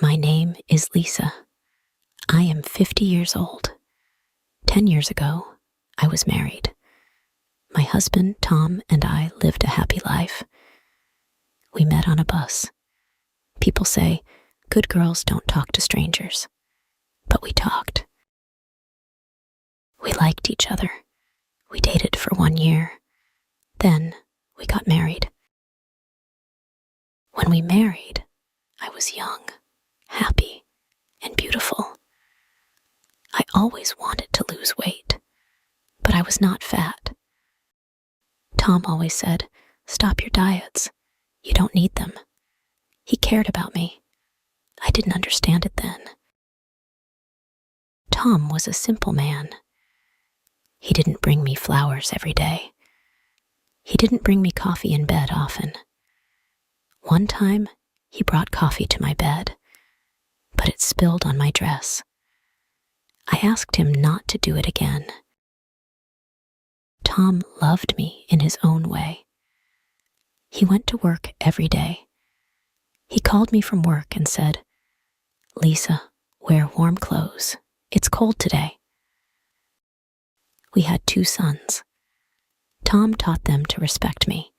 My name is Lisa. I am 50 years old. 10 years ago, I was married. My husband, Tom, and I lived a happy life. We met on a bus. People say, good girls don't talk to strangers. But we talked. We liked each other. We dated for 1 year. Then we got married. When we married, I was young, happy, and beautiful. I always wanted to lose weight, but I was not fat. Tom always said, stop your diets. You don't need them. He cared about me. I didn't understand it then. Tom was a simple man. He didn't bring me flowers every day. He didn't bring me coffee in bed often. One time, he brought coffee to my bed, but it spilled on my dress. I asked him not to do it again. Tom loved me in his own way. He went to work every day. He called me from work and said, Lisa, wear warm clothes. It's cold today. We had 2 sons. Tom taught them to respect me.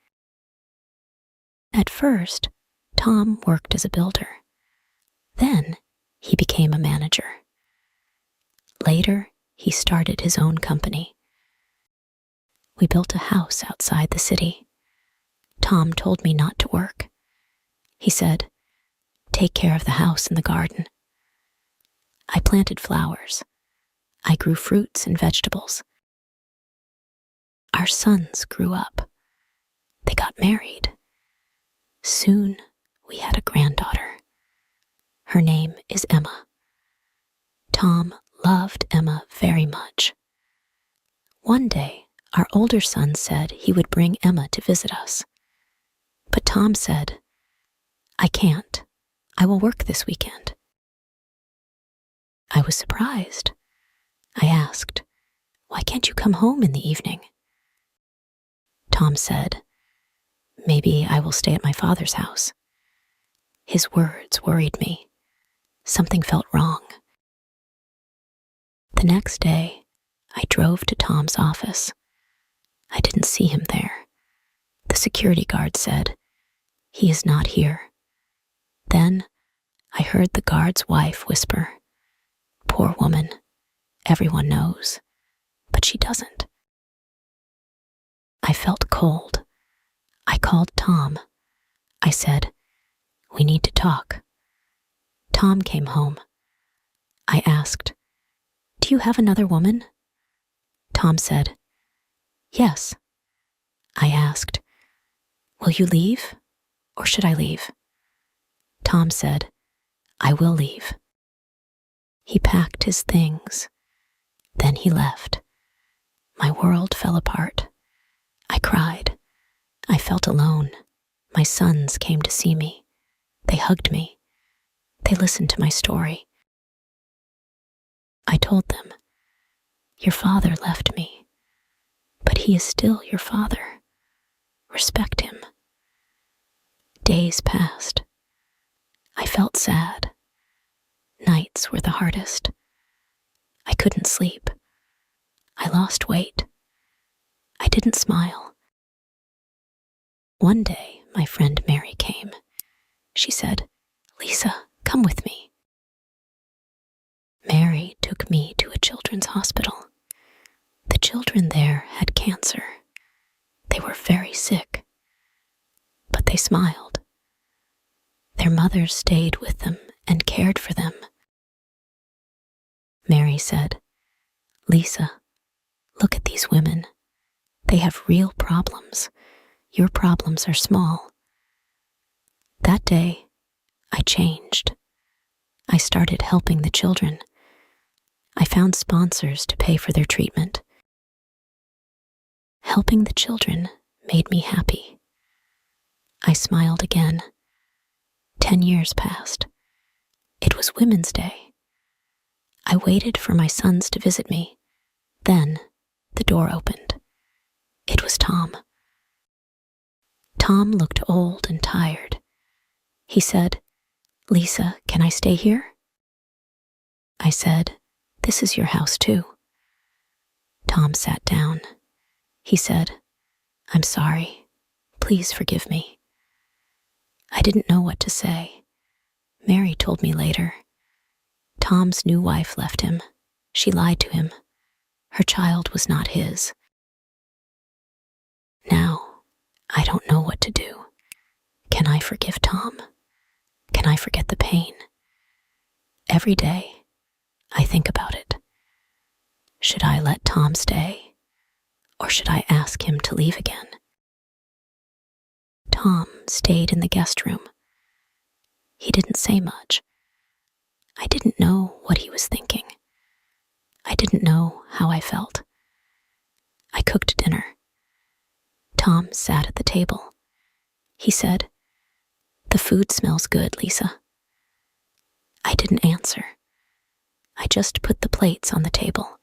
At first, Tom worked as a builder. Then, he became a manager. Later, he started his own company. We built a house outside the city. Tom told me not to work. He said, take care of the house and the garden. I planted flowers. I grew fruits and vegetables. Our sons grew up. They got married. Soon, we had a granddaughter. Her name is Emma. Tom loved Emma very much. One day, our older son said he would bring Emma to visit us. But Tom said, I can't. I will work this weekend. I was surprised. I asked, why can't you come home in the evening? Tom said, maybe I will stay at my father's house. His words worried me. Something felt wrong. The next day, I drove to Tom's office. I didn't see him there. The security guard said, he is not here. Then I heard the guard's wife whisper, poor woman, everyone knows, but she doesn't. I felt cold. I called Tom. I said, we need to talk. Tom came home. I asked, do you have another woman? Tom said, yes. I asked, will you leave, or should I leave? Tom said, I will leave. He packed his things. Then he left. My world fell apart. I cried. I felt alone. My sons came to see me. They hugged me. They listened to my story. I told them, your father left me, but he is still your father. Respect him. Days passed. I felt sad. Nights were the hardest. I couldn't sleep. I lost weight. I didn't smile. One day, my friend Mary came. She said, Lisa, come with me. Mary took me to a children's hospital. The children there had cancer. They were very sick, but they smiled. Their mothers stayed with them and cared for them. Mary said, Lisa, look at these women. They have real problems. Your problems are small. That day, I changed. I started helping the children. I found sponsors to pay for their treatment. Helping the children made me happy. I smiled again. 10 years passed. It was Women's Day. I waited for my sons to visit me. Then, the door opened. It was Tom. Tom looked old and tired. He said, "Lisa, can I stay here?" I said, "This is your house too." Tom sat down. He said, "I'm sorry. Please forgive me." I didn't know what to say. Mary told me later. Tom's new wife left him. She lied to him. Her child was not his. Now, I don't know what to do. Can I forgive Tom? Can I forget the pain? Every day, I think about it. Should I let Tom stay? Or should I ask him to leave again? Tom stayed in the guest room. He didn't say much. I didn't know what he was thinking. I didn't know how I felt. I cooked dinner. Tom sat at the table. He said, "The food smells good, Lisa." I didn't answer. I just put the plates on the table.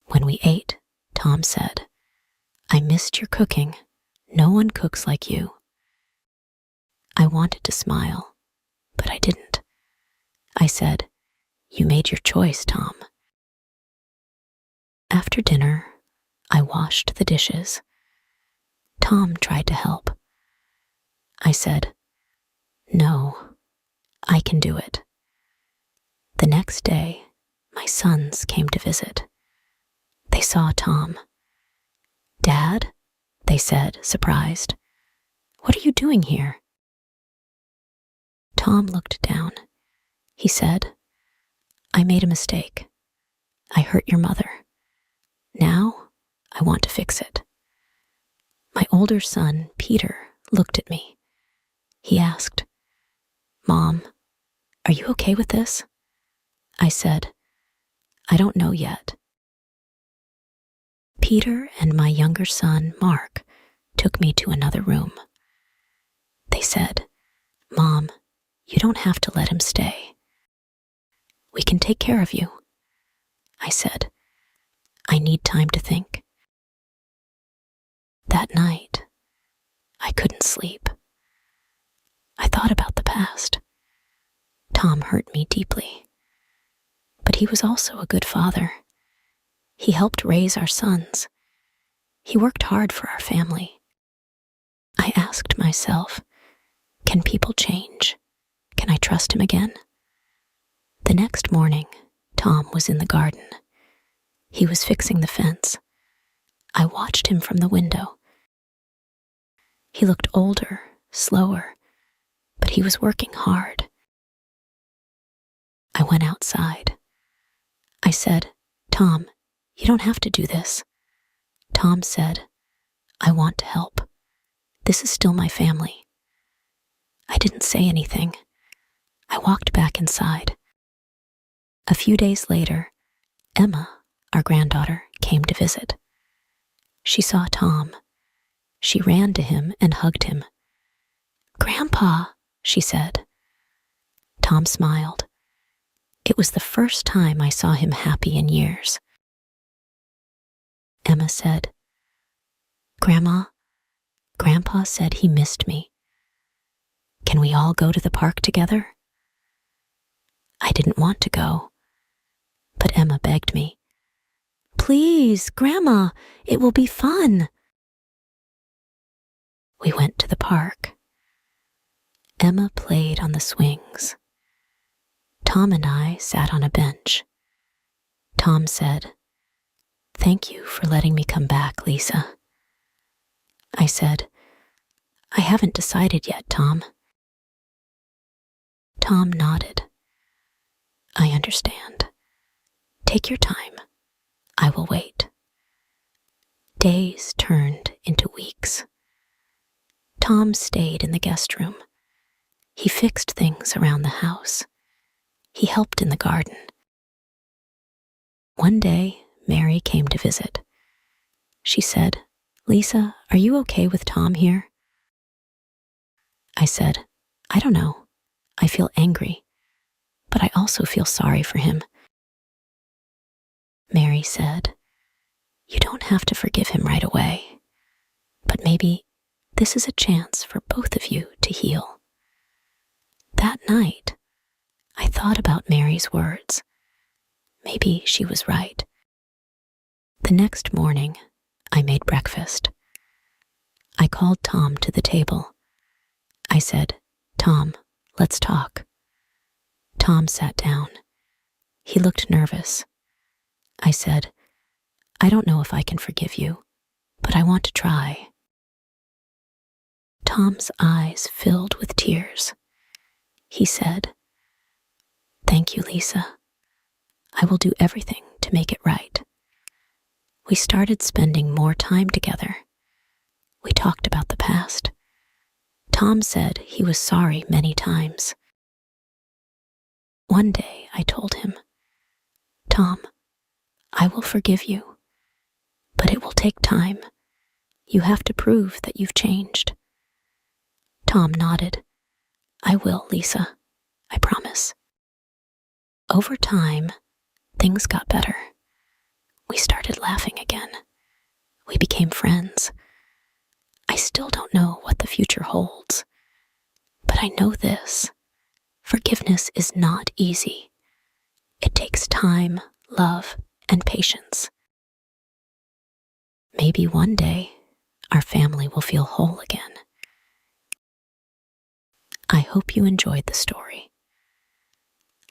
When we ate, Tom said, "I missed your cooking. No one cooks like you." I wanted to smile, but I didn't. I said, "You made your choice, Tom." After dinner, I washed the dishes. Tom tried to help. I said, "No, I can do it." The next day, my sons came to visit. They saw Tom. "Dad?" they said, surprised. "What are you doing here?" Tom looked down. He said, "I made a mistake. I hurt your mother. Now, I want to fix it." My older son, Peter, looked at me. He asked, "Mom, are you okay with this?" I said, "I don't know yet." Peter and my younger son, Mark, took me to another room. They said, "Mom, you don't have to let him stay. We can take care of you." I said, "I need time to think." That night, I couldn't sleep. I thought about the past. Tom hurt me deeply. But he was also a good father. He helped raise our sons. He worked hard for our family. I asked myself, can people change? Can I trust him again? The next morning, Tom was in the garden. He was fixing the fence. I watched him from the window. He looked older, slower, but he was working hard. I went outside. I said, "Tom, you don't have to do this." Tom said, "I want to help. This is still my family." I didn't say anything. I walked back inside. A few days later, Emma, our granddaughter, came to visit. She saw Tom. She ran to him and hugged him. "Grandpa," she said. Tom smiled. It was the first time I saw him happy in years. Emma said, "Grandma, Grandpa said he missed me. Can we all go to the park together?" I didn't want to go, but Emma begged me. "Please, Grandma, it will be fun." We went to the park. Emma played on the swings. Tom and I sat on a bench. Tom said, "Thank you for letting me come back, Lisa." I said, "I haven't decided yet, Tom." Tom nodded. "I understand. Take your time. I will wait." Days turned into weeks. Tom stayed in the guest room. He fixed things around the house. He helped in the garden. One day, Mary came to visit. She said, "Lisa, are you okay with Tom here?" I said, "I don't know. I feel angry, but I also feel sorry for him." Mary said, "You don't have to forgive him right away, but maybe this is a chance for both of you to heal." That night, I thought about Mary's words. Maybe she was right. The next morning, I made breakfast. I called Tom to the table. I said, "Tom, let's talk." Tom sat down. He looked nervous. I said, "I don't know if I can forgive you, but I want to try." Tom's eyes filled with tears. He said, "Thank you, Lisa. I will do everything to make it right." We started spending more time together. We talked about the past. Tom said he was sorry many times. One day I told him, "Tom, I will forgive you, but it will take time. You have to prove that you've changed." Tom nodded. "I will, Lisa. I promise." Over time, things got better. We started laughing again. We became friends. I still don't know what the future holds, but I know this: forgiveness is not easy. It takes time, love, and patience. Maybe one day, our family will feel whole again. I hope you enjoyed the story.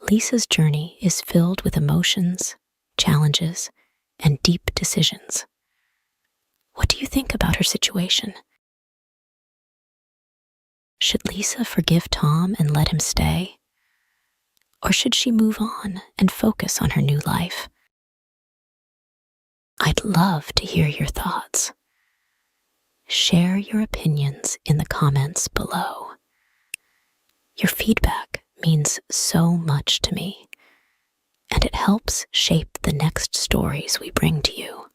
Lisa's journey is filled with emotions, challenges, and deep decisions. What do you think about her situation? Should Lisa forgive Tom and let him stay? Or should she move on and focus on her new life? I'd love to hear your thoughts. Share your opinions in the comments below. Your feedback means so much to me, and it helps shape the next stories we bring to you.